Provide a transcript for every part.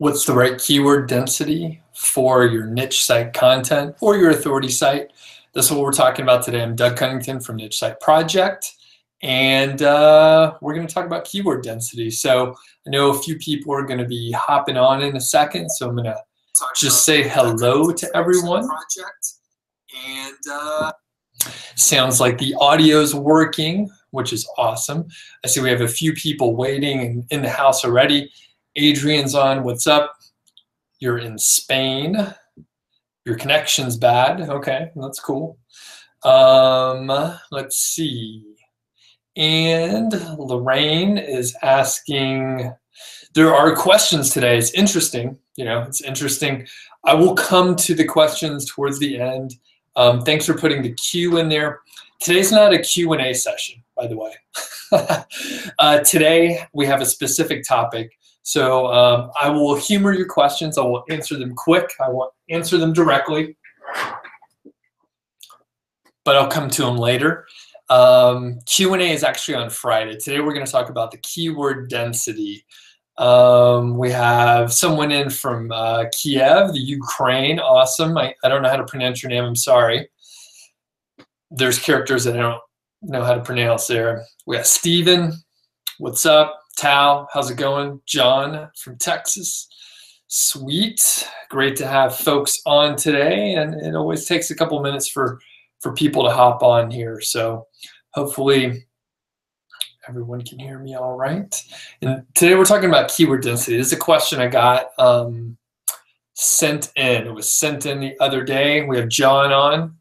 What's the right keyword density for your niche site content or your authority site? That's what we're talking about today. I'm Doug Cunnington from Niche Site Project, and we're going to talk about keyword density. So I know a few people are going to be hopping on in a second, so I'm going to just say hello to everyone. Sounds like the audio's working, which is awesome. I see we have a few people waiting in the house already. Adrian's on. What's up? You're in Spain. Your connection's bad. Okay, that's cool. Let's see. And Lorraine is asking, there are questions today. It's interesting. You know, it's interesting. I will come to the questions towards the end. Thanks for putting the Q in there. Today's not a Q&A session, by the way. Today, we have a specific topic. So I will humor your questions. I will answer them quick. I won't answer them directly, but I'll come to them later. Q&A is actually on Friday. Today we're going to talk about the keyword density. We have someone in from Kiev, the Ukraine. Awesome. I don't know how to pronounce your name. I'm sorry. There's characters that I don't know how to pronounce there. We got Steven. What's up? Tao, how's it going? John from Texas. Sweet. Great to have folks on today, and it always takes a couple minutes for people to hop on here. So hopefully everyone can hear me all right. And today we're talking about keyword density. This is a question I got sent in. It was sent in the other day. We have John on,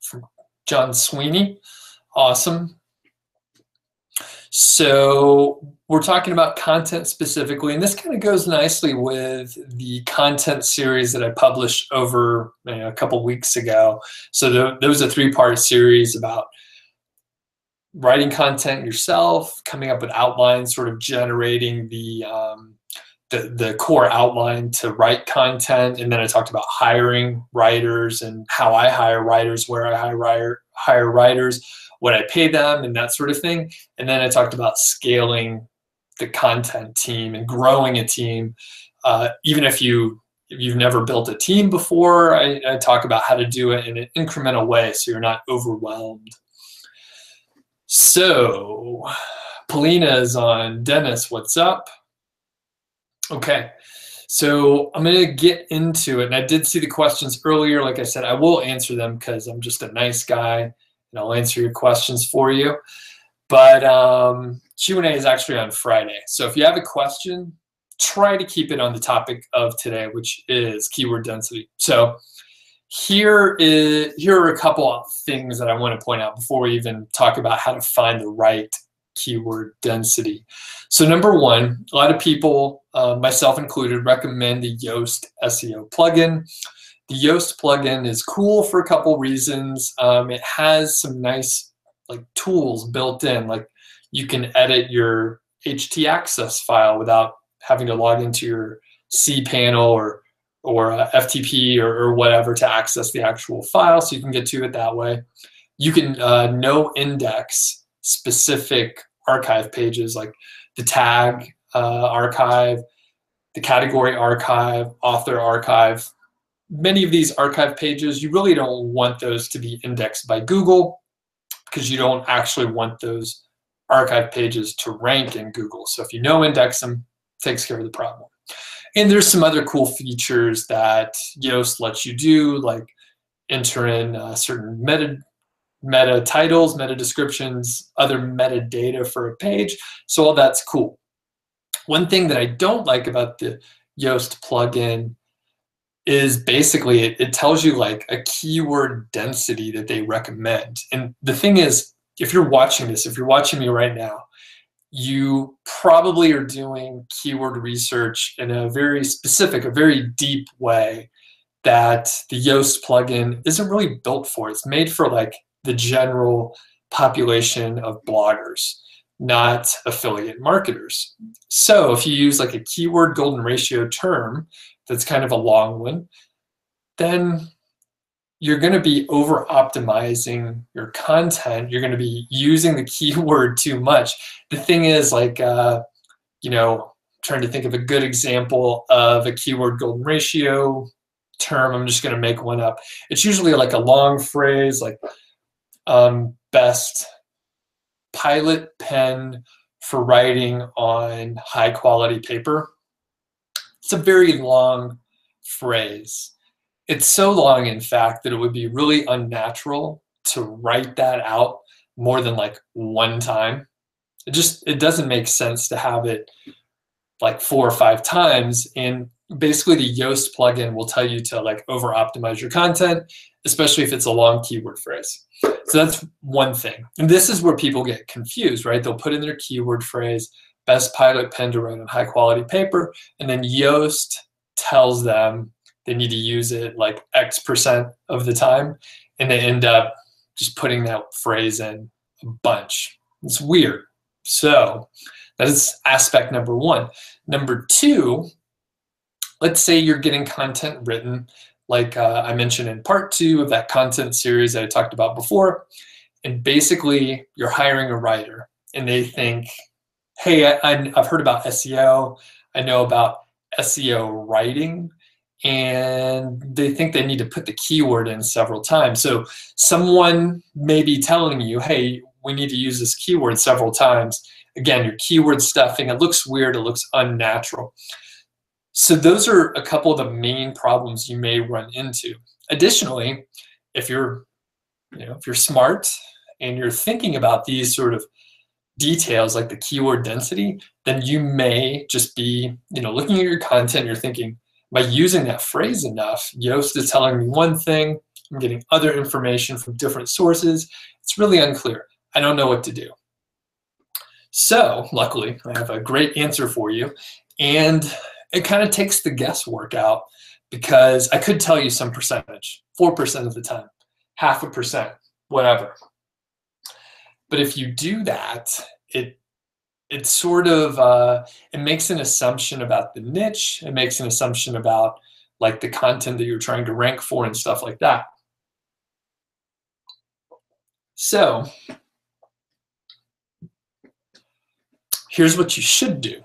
from John Sweeney. Awesome. So we're talking about content specifically, and this kind of goes nicely with the content series that I published over a couple weeks ago. So there was a three-part series about writing content yourself, coming up with outlines, sort of generating the core outline to write content, and then I talked about hiring writers and how I hire writers, where I hire writers, what I pay them, and that sort of thing. And then I talked about scaling the content team and growing a team. Even if you've never built a team before, I talk about how to do it in an incremental way so you're not overwhelmed. So Polina is on. Dennis, what's up? Okay, so I'm going to get into it. And I did see the questions earlier. Like I said, I will answer them because I'm just a nice guy. And I'll answer your questions for you. But Q&A is actually on Friday. So if you have a question, try to keep it on the topic of today, which is keyword density. So here are a couple of things that I want to point out before we even talk about how to find the right keyword density. So number one, a lot of people, myself included, recommend the Yoast SEO plugin. The Yoast plugin is cool for a couple reasons. It has some nice tools built in, like you can edit your htaccess file without having to log into your cPanel or FTP or whatever to access the actual file, so you can get to it that way. You can no index specific archive pages like the tag archive, the category archive, author archive. Many of these archive pages, you really don't want those to be indexed by Google because you don't actually want those archive pages to rank in Google. So if you no index them, it takes care of the problem. And there's some other cool features that Yoast lets you do, like enter in certain meta titles, meta descriptions, other metadata for a page. So all that's cool. One thing that I don't like about the Yoast plugin is basically it tells you like a keyword density that they recommend. And the thing is, if you're watching this, if you're watching me right now, you probably are doing keyword research in a very specific, a very deep way that the Yoast plugin isn't really built for. It's made for like the general population of bloggers, not affiliate marketers. So if you use like a keyword golden ratio term, that's kind of a long one, then you're going to be over optimizing your content. You're going to be using the keyword too much. The thing is, like, you know, trying to think of a good example of a keyword golden ratio term. I'm just going to make one up. It's usually like a long phrase, like best pilot pen for writing on high quality paper. It's a very long phrase. It's so long, in fact, that it would be really unnatural to write that out more than like one time. It doesn't make sense to have it like 4 or 5 times. And basically the Yoast plugin will tell you to like over optimize your content, especially if it's a long keyword phrase. So that's one thing. And this is where people get confused, right? They'll put in their keyword phrase, best pilot pen to write on high quality paper, and then Yoast tells them they need to use it like X% of the time, and they end up just putting that phrase in a bunch. It's weird. So that is aspect number one. Number two, let's say you're getting content written, like I mentioned in part 2 of that content series that I talked about before, and basically you're hiring a writer, and they think, hey, I've heard about SEO, I know about SEO writing, and they think they need to put the keyword in several times. So someone may be telling you, hey, we need to use this keyword several times. Again, your keyword stuffing, it looks weird, it looks unnatural. So those are a couple of the main problems you may run into. Additionally, if you're smart and you're thinking about these sort of details like the keyword density, then you may just be, looking at your content, you're thinking, by using that phrase enough, Yoast is telling me one thing, I'm getting other information from different sources. It's really unclear. I don't know what to do. So luckily, I have a great answer for you. And it kind of takes the guesswork out, because I could tell you some percentage, 4% of the time, 0.5%, whatever. But if you do that, it sort of, it makes an assumption about the niche. It makes an assumption about like the content that you're trying to rank for and stuff like that. So here's what you should do.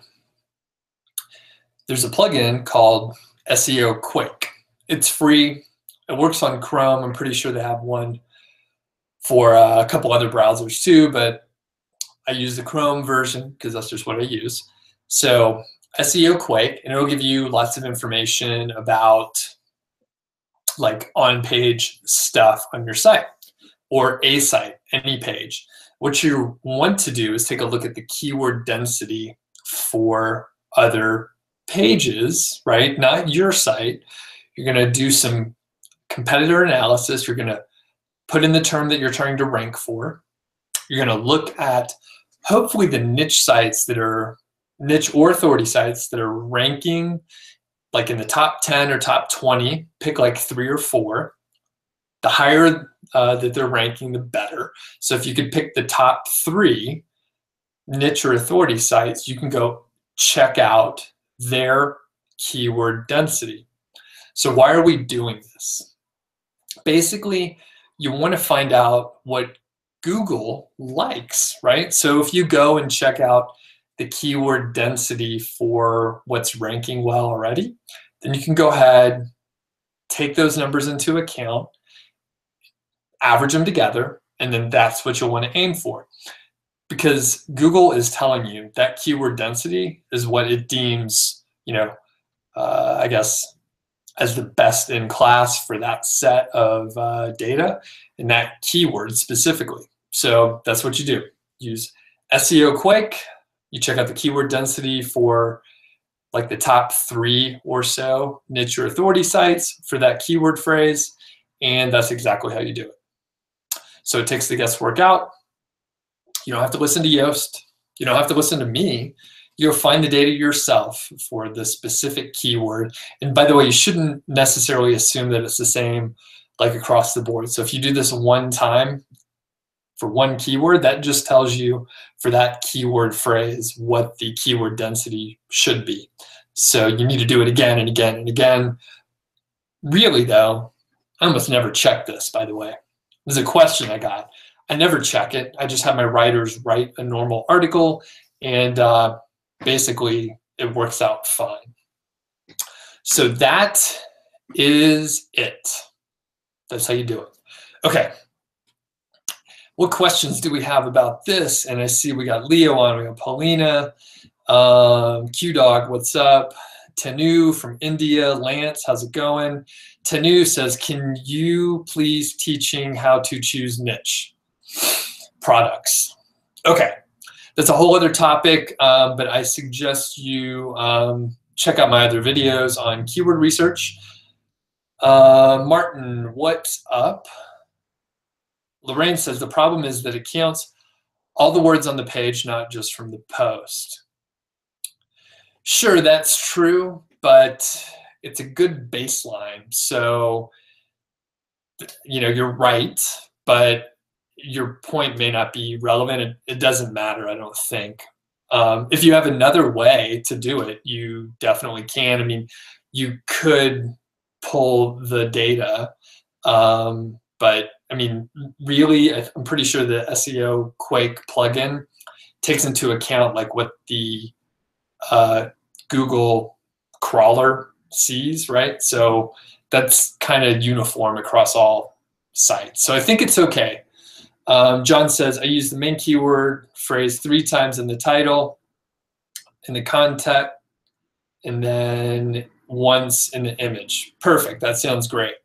There's a plugin called SEO Quick. It's free. It works on Chrome. I'm pretty sure they have one for a couple other browsers too, but I use the Chrome version because that's just what I use. So SEO Quick, and it'll give you lots of information about like on-page stuff on your site or a site, any page. What you want to do is take a look at the keyword density for other pages, right? Not your site. You're going to do some competitor analysis. You're going to put in the term that you're trying to rank for. You're going to look at hopefully the niche sites that are niche or authority sites that are ranking like in the top 10 or top 20. Pick like 3 or 4. The higher that they're ranking, the better. So if you could pick the top 3 niche or authority sites, you can go check out their keyword density. So why are we doing this? Basically, you want to find out what Google likes, right? So if you go and check out the keyword density for what's ranking well already, then you can go ahead, take those numbers into account, average them together, and then that's what you'll want to aim for. Because Google is telling you that keyword density is what it deems, I guess, as the best in class for that set of data and that keyword specifically. So that's what you do. Use SEO Quick. You check out the keyword density for like the top 3 or so niche or authority sites for that keyword phrase, and that's exactly how you do it. So it takes the guesswork out. You don't have to listen to Yoast. You don't have to listen to me. You'll find the data yourself for the specific keyword. And by the way, you shouldn't necessarily assume that it's the same like across the board. So if you do this one time for one keyword, that just tells you for that keyword phrase what the keyword density should be. So you need to do it again and again and again. Really though, I almost never check this, by the way. This is a question I got. I never check it. I just have my writers write a normal article, and basically it works out fine. So that is it. That's how you do it. Okay. What questions do we have about this? And I see we got Leo on, we got Paulina, Q-Dog, what's up? Tanu from India, Lance, how's it going? Tanu says, can you please teaching how to choose niche products? Okay, that's a whole other topic, but I suggest you check out my other videos on keyword research. Martin, what's up? Lorraine says, the problem is that it counts all the words on the page, not just from the post. Sure, that's true, but it's a good baseline. So, you're right, but your point may not be relevant. It doesn't matter, I don't think. If you have another way to do it, you definitely can. I mean, you could pull the data, but I mean, really, I'm pretty sure the SEO Quake plugin takes into account like what the Google crawler sees, right? So that's kind of uniform across all sites. So I think it's okay. John says, I use the main keyword phrase 3 times in the title, in the content, and then once in the image. Perfect, that sounds great.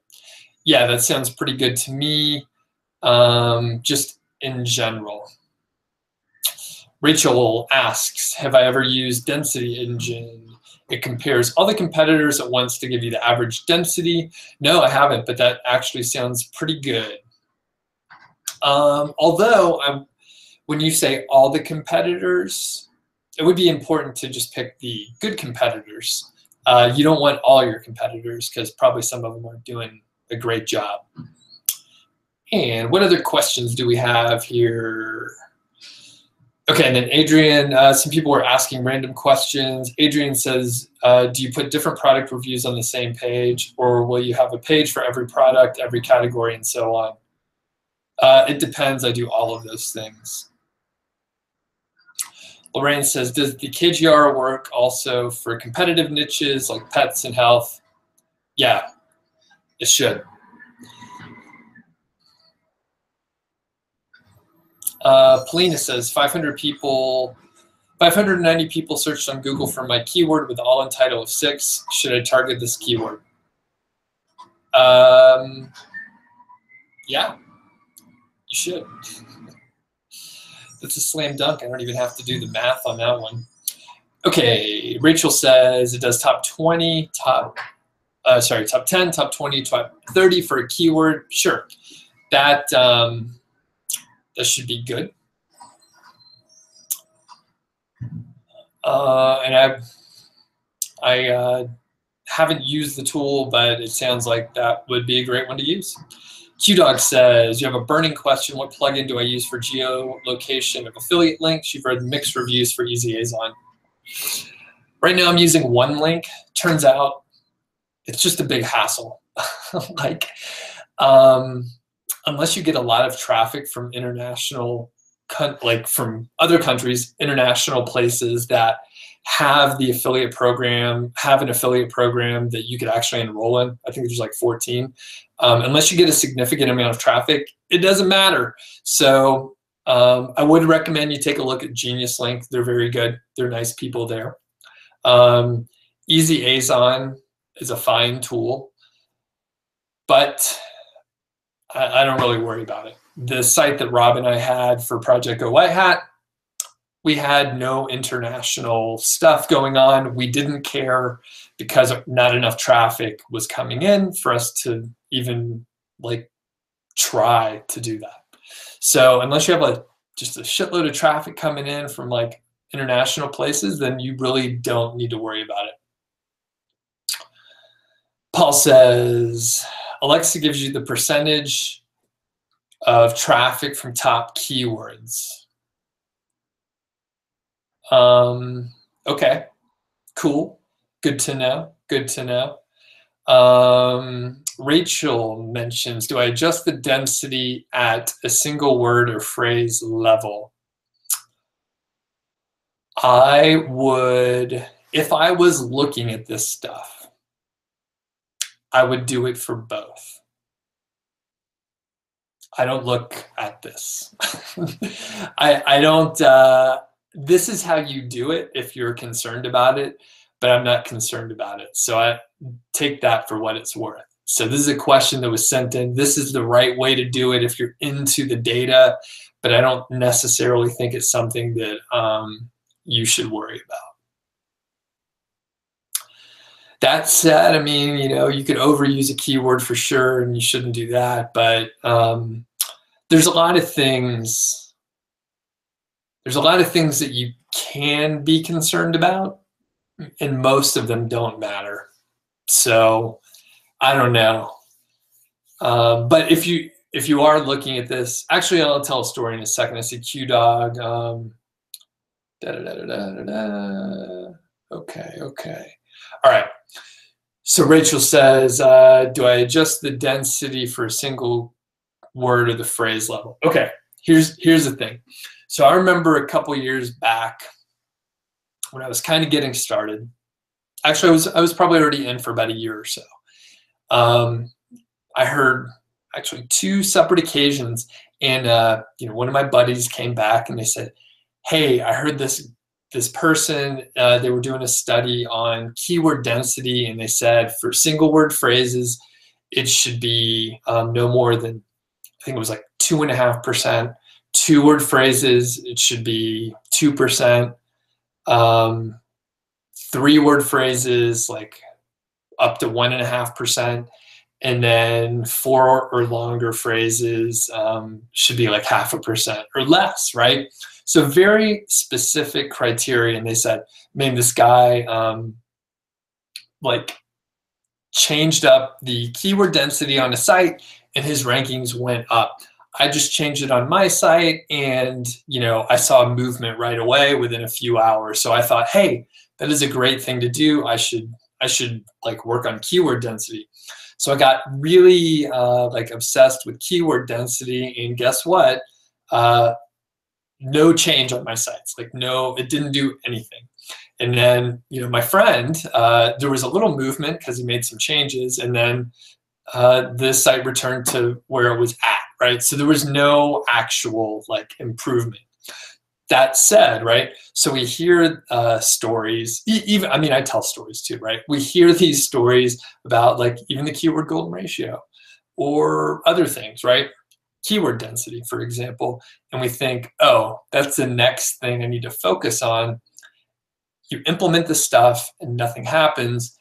Yeah, that sounds pretty good to me, just in general. Rachel asks, have I ever used Density Engine? It compares all the competitors at once to give you the average density. No, I haven't, but that actually sounds pretty good. Although, when you say all the competitors, it would be important to just pick the good competitors. You don't want all your competitors because probably some of them aren't doing a great job. And what other questions do we have here? Okay, and then Adrian, some people were asking random questions. Adrian says, do you put different product reviews on the same page, or will you have a page for every product, every category, and so on? It depends. I do all of those things. Lorraine says, does the KGR work also for competitive niches like pets and health? Yeah, it should. Polina says 590 people searched on Google for my keyword with all in title of 6. Should I target this keyword? Yeah, you should. That's a slam dunk. I don't even have to do the math on that one. Okay, Rachel says it does top 20, top 10, top 20, top 30 for a keyword. Sure, that should be good. And I haven't used the tool, but it sounds like that would be a great one to use. Q-Dog says, you have a burning question. What plugin do I use for geolocation of affiliate links? You've read mixed reviews for EasyAzon. Right now I'm using OneLink. Turns out it's just a big hassle. Like, unless you get a lot of traffic from international, like from other countries, international places that have the affiliate program, have an affiliate program that you could actually enroll in. I think there's like 14. Unless you get a significant amount of traffic, it doesn't matter. So I would recommend you take a look at Genius Link. They're very good. They're nice people there. EasyAzon is a fine tool, but I don't really worry about it. The site that Rob and I had for Project Go White Hat, we had no international stuff going on. We didn't care because not enough traffic was coming in for us to even like try to do that. So unless you have like just a shitload of traffic coming in from like international places, then you really don't need to worry about it. Paul says, Alexa gives you the percentage of traffic from top keywords. Okay, cool. Good to know. Good to know. Rachel mentions, do I adjust the density at a single word or phrase level? I would, if I was looking at this stuff, I would do it for both. I don't look at this. I don't, this is how you do it if you're concerned about it, but I'm not concerned about it. So I take that for what it's worth. So this is a question that was sent in. This is the right way to do it if you're into the data, but I don't necessarily think it's something that you should worry about. That said, I mean, you know, you could overuse a keyword for sure, and you shouldn't do that, but there's a lot of things. There's a lot of things that you can be concerned about, and most of them don't matter. So I don't know. But if you are looking at this, actually, I'll tell a story in a second. I see QDog. Okay. All right. So Rachel says, do I adjust the density for a single word or the phrase level? Okay, here's the thing. So I remember a couple years back when I was kind of getting started. Actually, I was probably already in for about a year or so. I heard actually 2 separate occasions, and you know, one of my buddies came back and they said, "Hey, I heard this person, they were doing a study on keyword density, and they said for single word phrases, it should be no more than, I think it was like 2.5%. 2-word phrases, it should be 2%. 3-word phrases, like up to 1.5%. And then 4 or longer phrases should be like 0.5% or less, right? So very specific criteria. And they said, man, this guy like changed up the keyword density on a site and his rankings went up. I just changed it on my site, and you know, I saw a movement right away within a few hours. So I thought, hey, that is a great thing to do. I should like work on keyword density. So I got really like obsessed with keyword density, and guess what? No change on my sites. Like no, it didn't do anything. And then, you know, my friend, there was a little movement because he made some changes, and then the site returned to where it was at, right? So there was no actual like improvement. That said, right, so we hear stories, even, I mean, I tell stories too, right? We hear these stories about like even the keyword golden ratio or other things, right? Keyword density, for example, and we think, oh, that's the next thing I need to focus on. You implement the stuff and nothing happens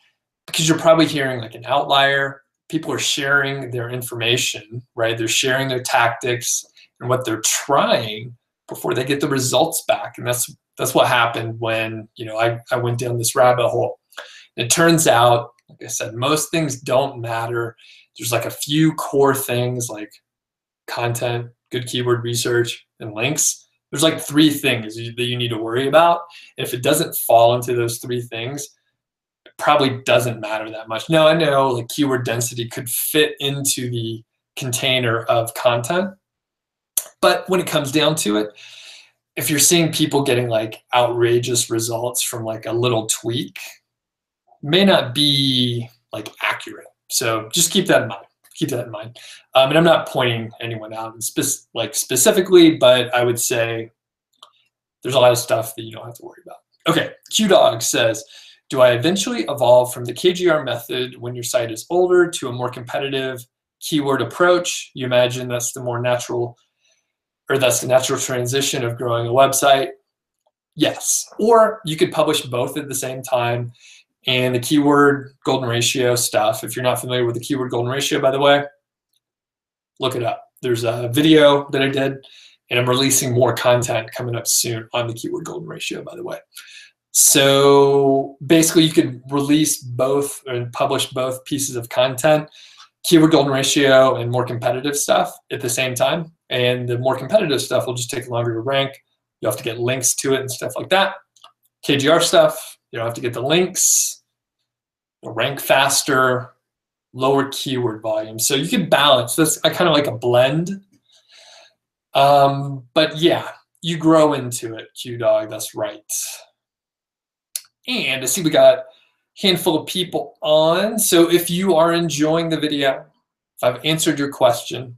because you're probably hearing like an outlier. People are sharing their information, right? They're sharing their tactics and what they're trying before they get the results back. And that's what happened when, you know, I went down this rabbit hole. And it turns out, like I said, most things don't matter. There's like a few core things like content, good keyword research, and links. There's like 3 things that you need to worry about. And if it doesn't fall into those 3 things, it probably doesn't matter that much. Now, I know like keyword density could fit into the container of content, but when it comes down to it, if you're seeing people getting like outrageous results from like a little tweak, may not be like accurate. So just keep that in mind. Keep that in mind. And I'm not pointing anyone out specifically, but I would say there's a lot of stuff that you don't have to worry about. Okay, QDog says, do I eventually evolve from the KGR method when your site is older to a more competitive keyword approach? You imagine that's the more natural, or that's the natural transition of growing a website? Yes. Or you could publish both at the same time. And the keyword golden ratio stuff, if you're not familiar with the keyword golden ratio, by the way, look it up. There's a video that I did, and I'm releasing more content coming up soon on the keyword golden ratio, by the way. So basically you could release both and publish both pieces of content, keyword golden ratio and more competitive stuff at the same time. And the more competitive stuff will just take longer to rank. You have to get links to it and stuff like that. KGR stuff, you don't have to get the links, rank faster, lower keyword volume. So you can balance this. I kind of like a blend. But yeah, you grow into it, QDog, that's right. And I see we got a handful of people on. So if you are enjoying the video, if I've answered your question,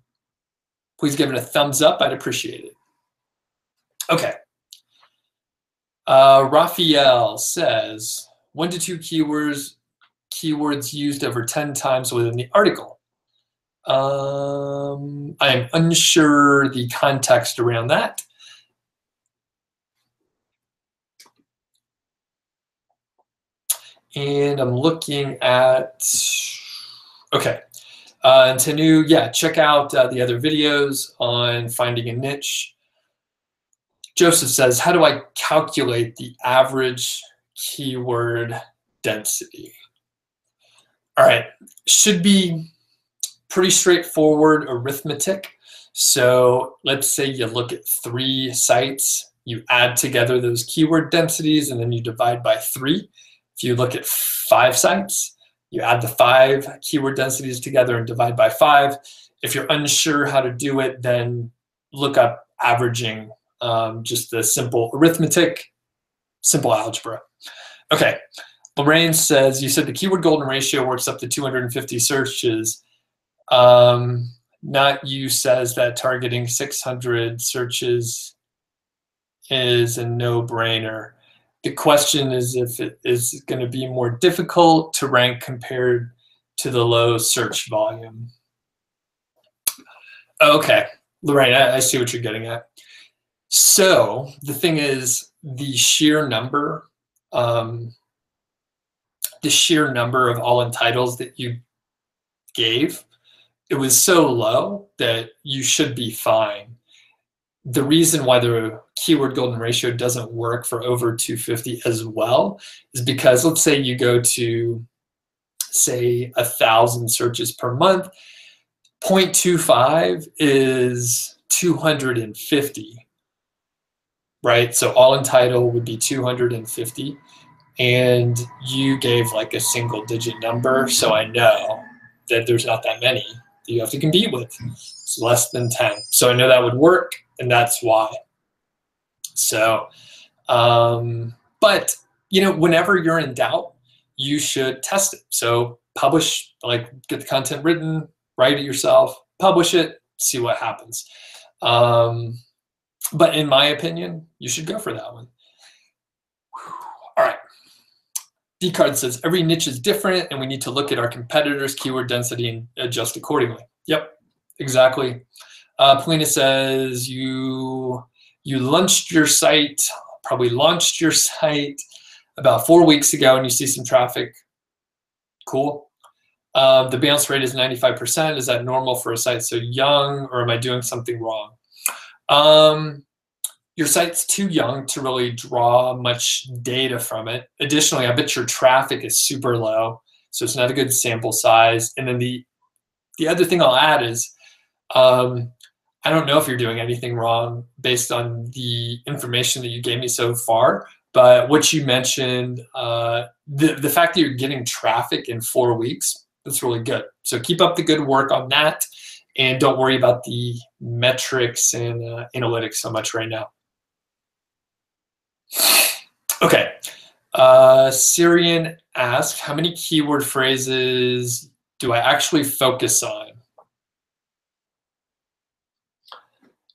please give it a thumbs up. I'd appreciate it. Okay. Raphael says, 1 to 2 keywords used over 10 times within the article. I am unsure the context around that. And I'm looking at, okay. And Tanu, yeah, check out the other videos on finding a niche. Joseph says, how do I calculate the average keyword density? All right, should be pretty straightforward arithmetic. So let's say you look at 3 sites, you add together those keyword densities, and then you divide by 3. If you look at 5 sites, you add the 5 keyword densities together and divide by 5. If you're unsure how to do it, then look up averaging, just the simple arithmetic, simple algebra. Okay, Lorraine says, you said the keyword golden ratio works up to 250 searches. Not you says that targeting 600 searches is a no-brainer. The question is if it is going to be more difficult to rank compared to the low search volume. Okay, Lorraine, I see what you're getting at. So the thing is, the sheer number of all in titles that you gave, it was so low that you should be fine. The reason why the keyword golden ratio doesn't work for over 250 as well is because let's say you go to, say, 1,000 searches per month, 0.25 is 250, right? So all in title would be 250, and you gave like a single digit number, so I know that there's not that many that you have to compete with. It's less than 10. So I know that would work, and that's why. So, but you know, whenever you're in doubt, you should test it. So publish, like get the content written, write it yourself, publish it, see what happens. But in my opinion, you should go for that one. All right. D-Card says, every niche is different and we need to look at our competitors' keyword density and adjust accordingly. Yep, exactly. Polina says, you launched your site, probably launched your site about 4 weeks ago and you see some traffic. Cool. The bounce rate is 95%. Is that normal for a site so young, or am I doing something wrong? Your site's too young to really draw much data from it. Additionally, I bet your traffic is super low, so it's not a good sample size. And then the other thing I'll add is, I don't know if you're doing anything wrong based on the information that you gave me so far, but what you mentioned, the fact that you're getting traffic in 4 weeks, that's really good. So keep up the good work on that, and don't worry about the metrics and analytics so much right now. Okay, Syrian asks, how many keyword phrases do I actually focus on?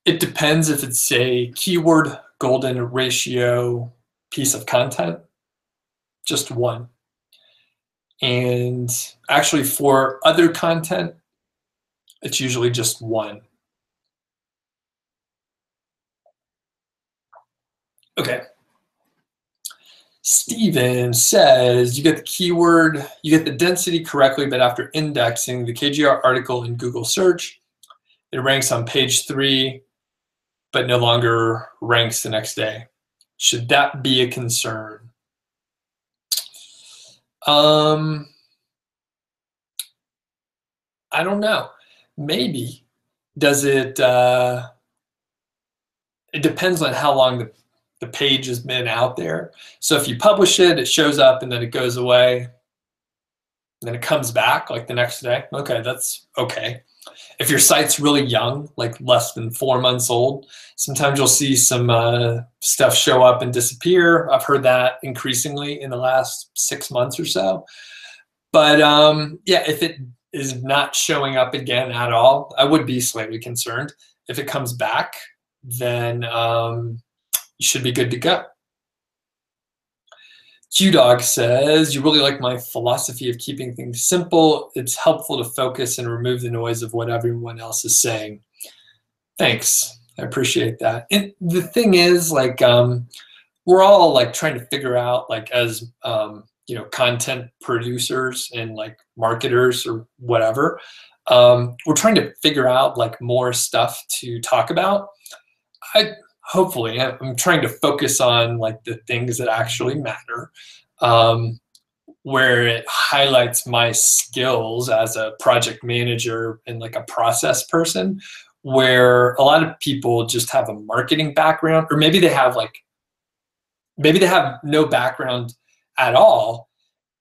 It depends if it's a keyword golden ratio piece of content, just one. And actually for other content, it's usually just one. Okay. Steven says, you get the keyword, you get the density correctly, but after indexing the KGR article in Google search, it ranks on page 3, but no longer ranks the next day. Should that be a concern? I don't know. Maybe. Does it, it depends on how long the page has been out there. So if you publish it, it shows up and then it goes away. then it comes back like the next day. Okay, that's okay. If your site's really young, like less than 4 months old, sometimes you'll see some stuff show up and disappear. I've heard that increasingly in the last 6 months or so. But yeah, if it is not showing up again at all, I would be slightly concerned. If it comes back, then you should be good to go. Q-Dog says, you really like my philosophy of keeping things simple. It's helpful to focus and remove the noise of what everyone else is saying. Thanks. I appreciate that. And the thing is, like, we're all like trying to figure out, like, as you know, content producers and like marketers or whatever, we're trying to figure out like more stuff to talk about. Hopefully, I'm trying to focus on like the things that actually matter, where it highlights my skills as a project manager and like a process person, where a lot of people just have a marketing background, or maybe they have no background at all,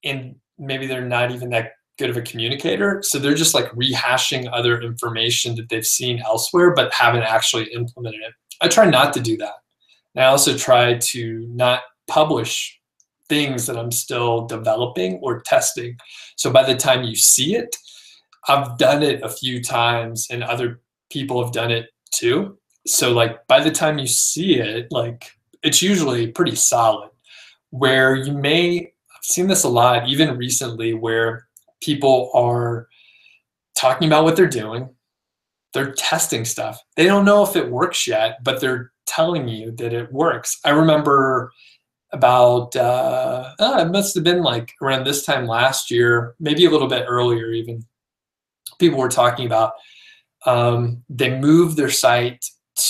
and maybe they're not even that good of a communicator. So they're just like rehashing other information that they've seen elsewhere, but haven't actually implemented it. I try not to do that. And I also try to not publish things that I'm still developing or testing. So by the time you see it, I've done it a few times and other people have done it too. So like by the time you see it, like it's usually pretty solid. Where you may, I've seen this a lot, even recently, where people are talking about what they're doing. They're testing stuff. They don't know if it works yet, but they're telling you that it works. I remember about, it must have been like around this time last year, maybe a little bit earlier even, people were talking about, they moved their site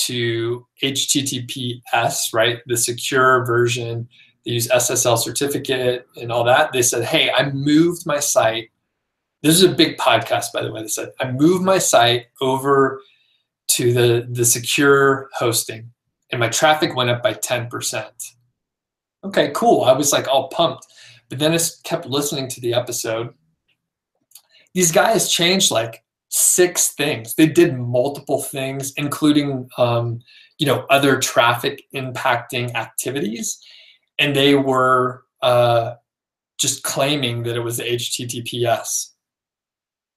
to HTTPS, right? The secure version. They use SSL certificate and all that. They said, hey, I moved my site. This is a big podcast, by the way. They said, I moved my site over to the secure hosting and my traffic went up by 10%. Okay, cool. I was like all pumped. But then I kept listening to the episode. These guys changed like 6 things. They did multiple things, including you know, other traffic impacting activities. And they were just claiming that it was HTTPS.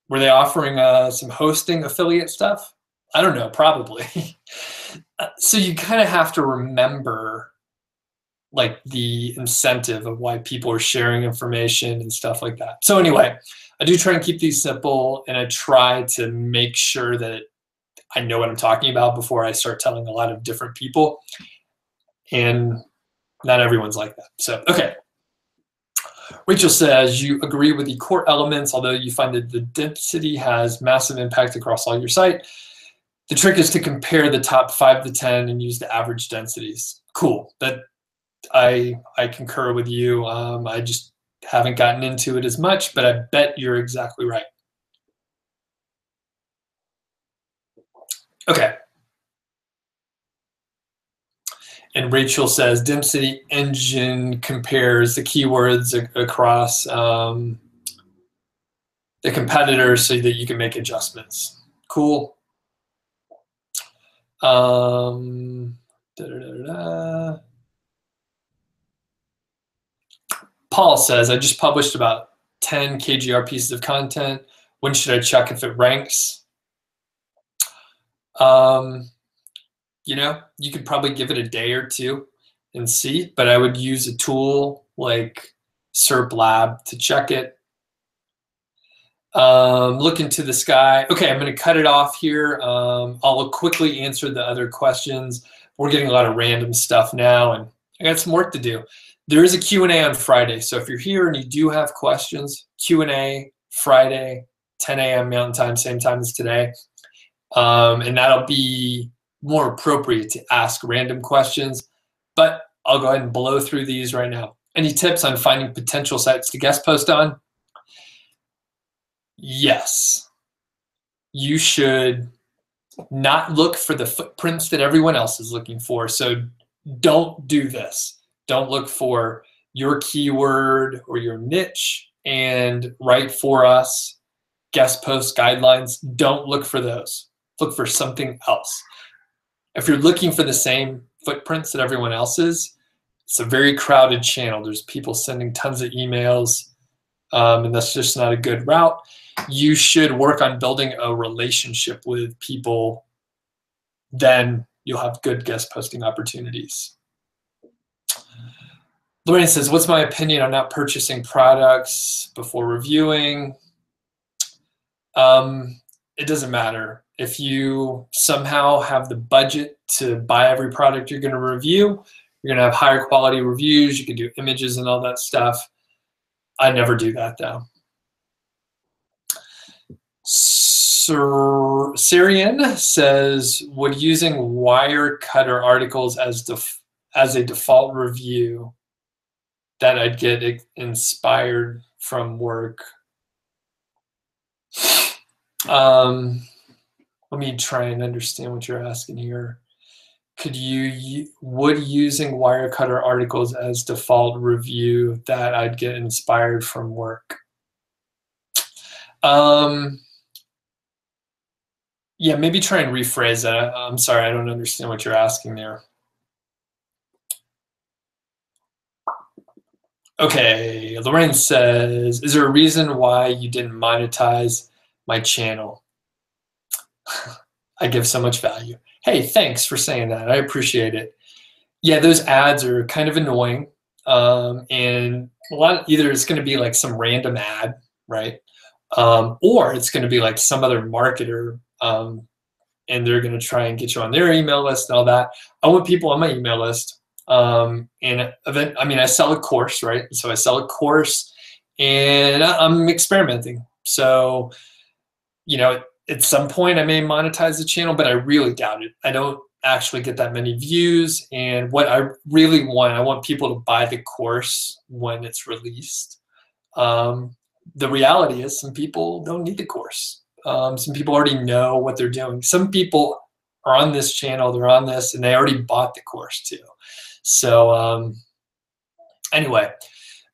Were they offering some hosting affiliate stuff? I don't know, probably. So you kind of have to remember like the incentive of why people are sharing information and stuff like that. So anyway, I do try and keep these simple, and I try to make sure that I know what I'm talking about before I start telling a lot of different people. And not everyone's like that. So, okay. Rachel says, you agree with the core elements, although you find that the density has massive impact across all your site. The trick is to compare the top 5 to 10 and use the average densities. Cool. That I concur with you. I just haven't gotten into it as much, but I bet you're exactly right. Okay. And Rachel says, density engine compares the keywords across the competitors so that you can make adjustments. Cool. Paul says, I just published about 10 KGR pieces of content. When should I check if it ranks? You know, you could probably give it a day or two and see, but I would use a tool like SERP Lab to check it. Look into the sky. Okay, I'm going to cut it off here. I'll quickly answer the other questions. We're getting a lot of random stuff now, and I got some work to do. There is a Q&A on Friday, so if you're here and you do have questions, Q&A Friday, 10 a.m. Mountain Time, same time as today, and that'll be more appropriate to ask random questions, but I'll go ahead and blow through these right now. Any tips on finding potential sites to guest post on? Yes. You should not look for the footprints that everyone else is looking for. So don't do this. Don't look for your keyword or your niche and write for us, guest post guidelines, don't look for those. Look for something else. If you're looking for the same footprints that everyone else is, it's a very crowded channel. There's people sending tons of emails, and that's just not a good route. You should work on building a relationship with people. Then you'll have good guest posting opportunities. Lorraine says, what's my opinion on not purchasing products before reviewing? It doesn't matter. If you somehow have the budget to buy every product you're going to review, you're going to have higher quality reviews. You can do images and all that stuff. I never do that, though. Syrian says, would using Wirecutter articles as a default review that I'd get inspired from work? Let me try and understand what you're asking here. Would using Wirecutter articles as default review that I'd get inspired from work? Yeah, maybe try and rephrase that. I'm sorry, I don't understand what you're asking there. Okay, Lorraine says, is there a reason why you didn't monetize my channel? I give so much value. Hey, thanks for saying that. I appreciate it. Yeah, those ads are kind of annoying. And either it's going to be like some random ad, right? Or it's going to be like some other marketer, and they're going to try and get you on their email list and all that. I want people on my email list. I sell a course, right? So I sell a course, and I'm experimenting. So, at some point I may monetize the channel, but I really doubt it. I don't actually get that many views. And what I really want, I want people to buy the course when it's released. The reality is some people don't need the course. Some people already know what they're doing. Some people are on this channel, they're on this, and they already bought the course too. So anyway,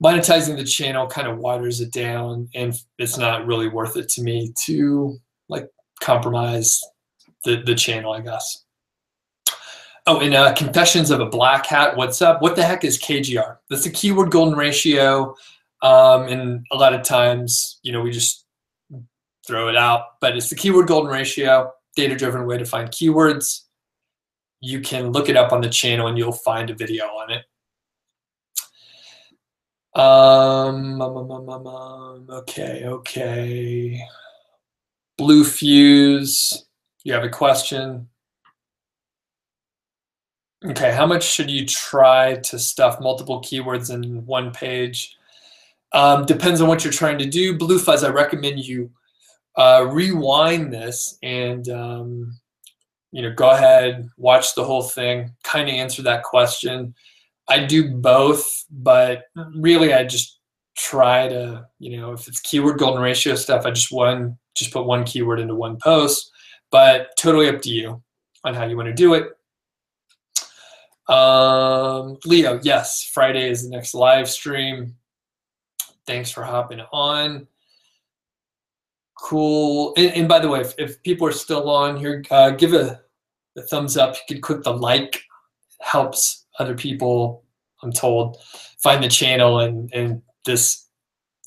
monetizing the channel kind of waters it down, and it's not really worth it to me to compromise the channel, I guess. Oh, and Confessions of a Black Hat, what's up? What the heck is KGR? That's the keyword golden ratio. And a lot of times, we just throw it out, but it's the keyword golden ratio, data-driven way to find keywords. You can look it up on the channel and you'll find a video on it. Okay. Blue Fuse, you have a question. Okay, how much should you try to stuff multiple keywords in one page? Depends on what you're trying to do. Blue Fuzz, I recommend you rewind this and go ahead, watch the whole thing, kind of answer that question. I do both, but really I just try to, if it's keyword golden ratio stuff, I just put one keyword into one post, but totally up to you on how you want to do it. Leo, yes, Friday is the next live stream. Thanks for hopping on. Cool. And by the way, if people are still on here, give a thumbs up. You can click the like. It helps other people, I'm told, find the channel, and this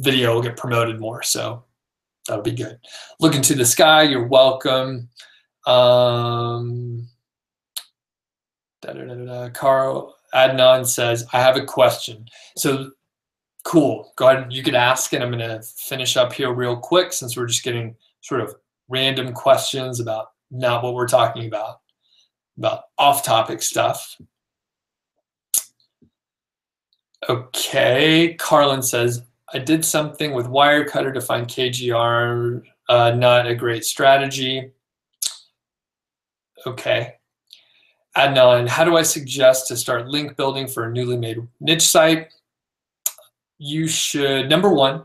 video will get promoted more. So that'll be good. Look into the sky. You're welcome. Carl Adnan says, I have a question. So cool. Go ahead. You could ask, and I'm going to finish up here real quick since we're just getting sort of random questions about not what we're talking about off-topic stuff. Okay. Carlin says, I did something with Wirecutter to find KGR, not a great strategy. Okay. Adnan, how do I suggest to start link building for a newly made niche site? You should, number one,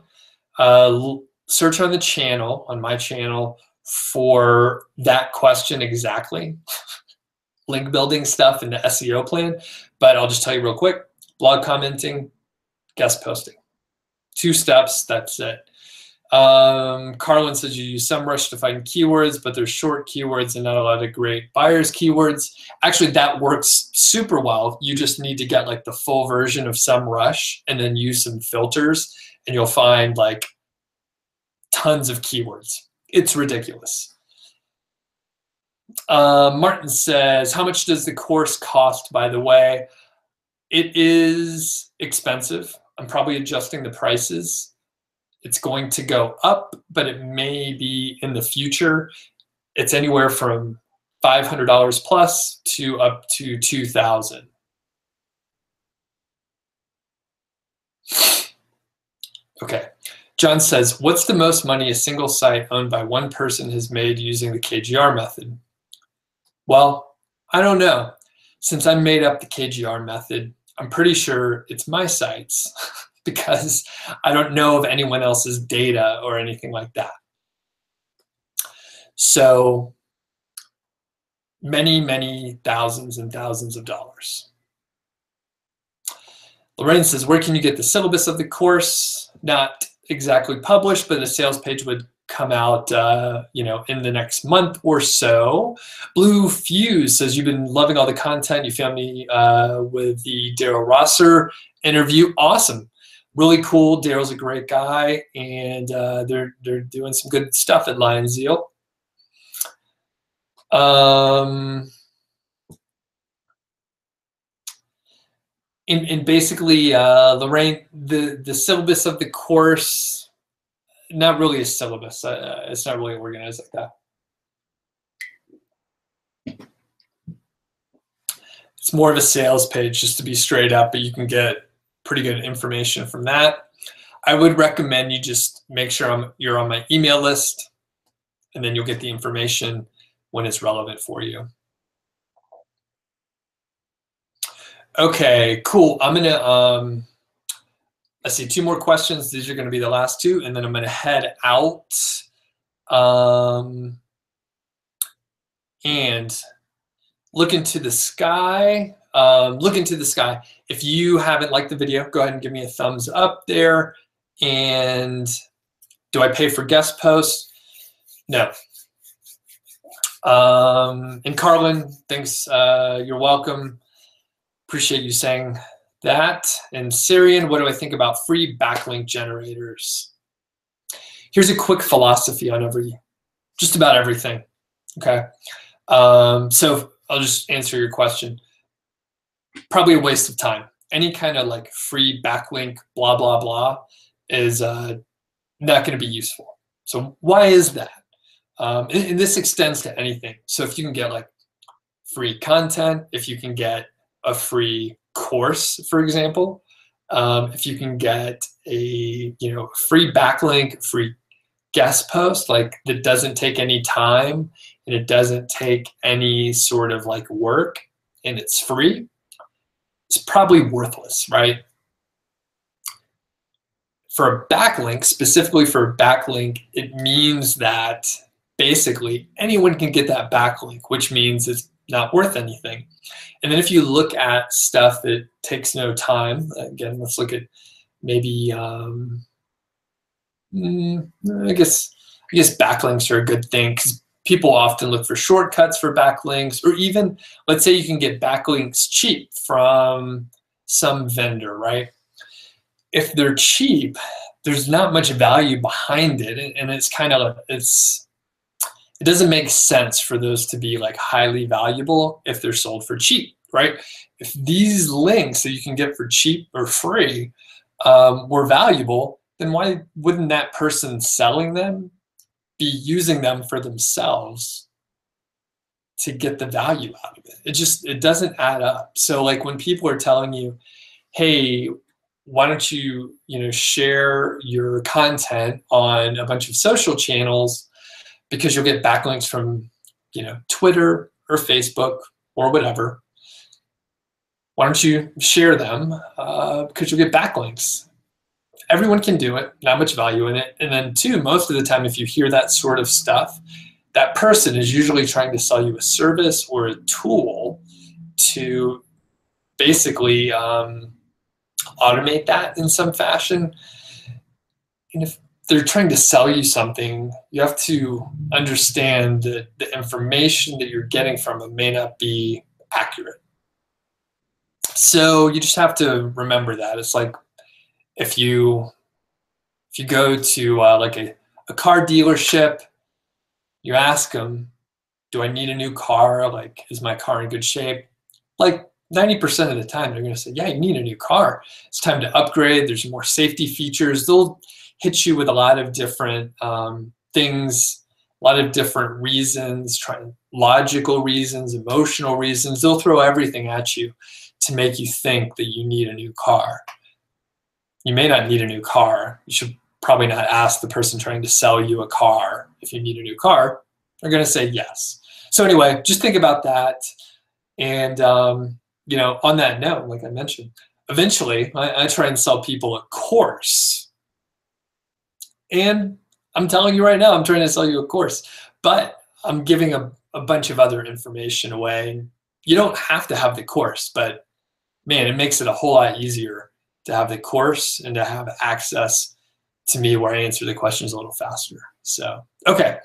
search on the channel, on my channel, for that question exactly. Link building stuff in the SEO plan. But I'll just tell you real quick, blog commenting, guest posting. 2 steps, that's it. Carlin says you use SEMrush to find keywords, but there's short keywords and not a lot of great buyers keywords. Actually, that works super well. You just need to get like the full version of SEMrush and then use some filters, and you'll find like tons of keywords. It's ridiculous. Martin says, how much does the course cost, by the way? It is expensive. I'm probably adjusting the prices. It's going to go up, but it may be in the future. It's anywhere from $500 plus to up to $2,000. Okay. John says, what's the most money a single site owned by one person has made using the KGR method? Well, I don't know. Since I made up the KGR method, I'm pretty sure it's my sites because I don't know of anyone else's data or anything like that. So many, many thousands and thousands of dollars. Lorraine says, where can you get the syllabus of the course? Not exactly published, but a sales page would come out in the next month or so. Blue Fuse says, you've been loving all the content. You found me with the Daryl Rosser interview. Awesome. Really cool. Daryl's a great guy, and they're doing some good stuff at Lion Zeal. And basically, Lorraine, the syllabus of the course, not really a syllabus. It's not really organized like that. It's more of a sales page, just to be straight up, but you can get pretty good information from that. I would recommend you just make sure you're on my email list, and then you'll get the information when it's relevant for you. Okay, cool. I'm gonna let's see, 2 more questions. These are gonna be the last 2, and then I'm gonna head out. And look into the sky. Look into the sky. If you haven't liked the video, go ahead and give me a thumbs up there. And do I pay for guest posts? No. And Carlin, thanks. You're welcome. Appreciate you saying that. And Syrian, what do I think about free backlink generators? Here's a quick philosophy on just about everything. Okay. So I'll just answer your question. Probably a waste of time. Any kind of like free backlink, blah, blah, blah is not going to be useful. So why is that? And this extends to anything. So if you can get like free content, if you can get a free course, for example, if you can get a free backlink, free guest post, like that doesn't take any time and it doesn't take any sort of like work and it's free, it's probably worthless, right? For a backlink, specifically for a backlink, it means that basically anyone can get that backlink, which means it's not worth anything. And then if you look at stuff that takes no time, again, let's look at maybe, I guess backlinks are a good thing because people often look for shortcuts for backlinks, or even, let's say you can get backlinks cheap from some vendor, right? If they're cheap, there's not much value behind it, and it's kind of, it doesn't make sense for those to be like highly valuable if they're sold for cheap, right? If these links that you can get for cheap or free were valuable, then why wouldn't that person selling them be using them for themselves to get the value out of it? It doesn't add up. So like when people are telling you, hey, why don't you, share your content on a bunch of social channels because you'll get backlinks from, Twitter or Facebook or whatever. Why don't you share them because you'll get backlinks? Everyone can do it, not much value in it. And then 2, most of the time, if you hear that sort of stuff, that person is usually trying to sell you a service or a tool to basically automate that in some fashion. And if they're trying to sell you something, you have to understand that the information that you're getting from them may not be accurate. So you just have to remember that. It's like if you go to like a car dealership, you ask them, do I need a new car? Like, is my car in good shape? Like 90% of the time, they're going to say, yeah, you need a new car. It's time to upgrade. There's more safety features. They'll hit you with a lot of different things, a lot of different reasons, logical reasons, emotional reasons. They'll throw everything at you to make you think that you need a new car. You may not need a new car. You should probably not ask the person trying to sell you a car if you need a new car. They're going to say yes. So anyway, just think about that. And, you know, on that note, like I mentioned, eventually I try and sell people a course. And I'm telling you right now, I'm trying to sell you a course, but I'm giving a bunch of other information away. You don't have to have the course, but man, it makes it a whole lot easier to have the course and to have access to me where I answer the questions a little faster. So, okay.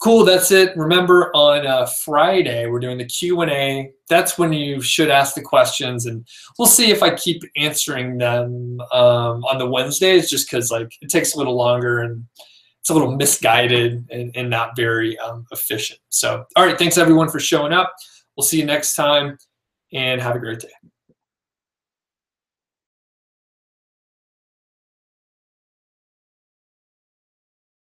Cool, that's it. Remember, on Friday, we're doing the Q&A. That's when you should ask the questions, and we'll see if I keep answering them on the Wednesdays, just because like it takes a little longer and it's a little misguided and not very efficient. So, all right, thanks everyone for showing up. We'll see you next time, and have a great day.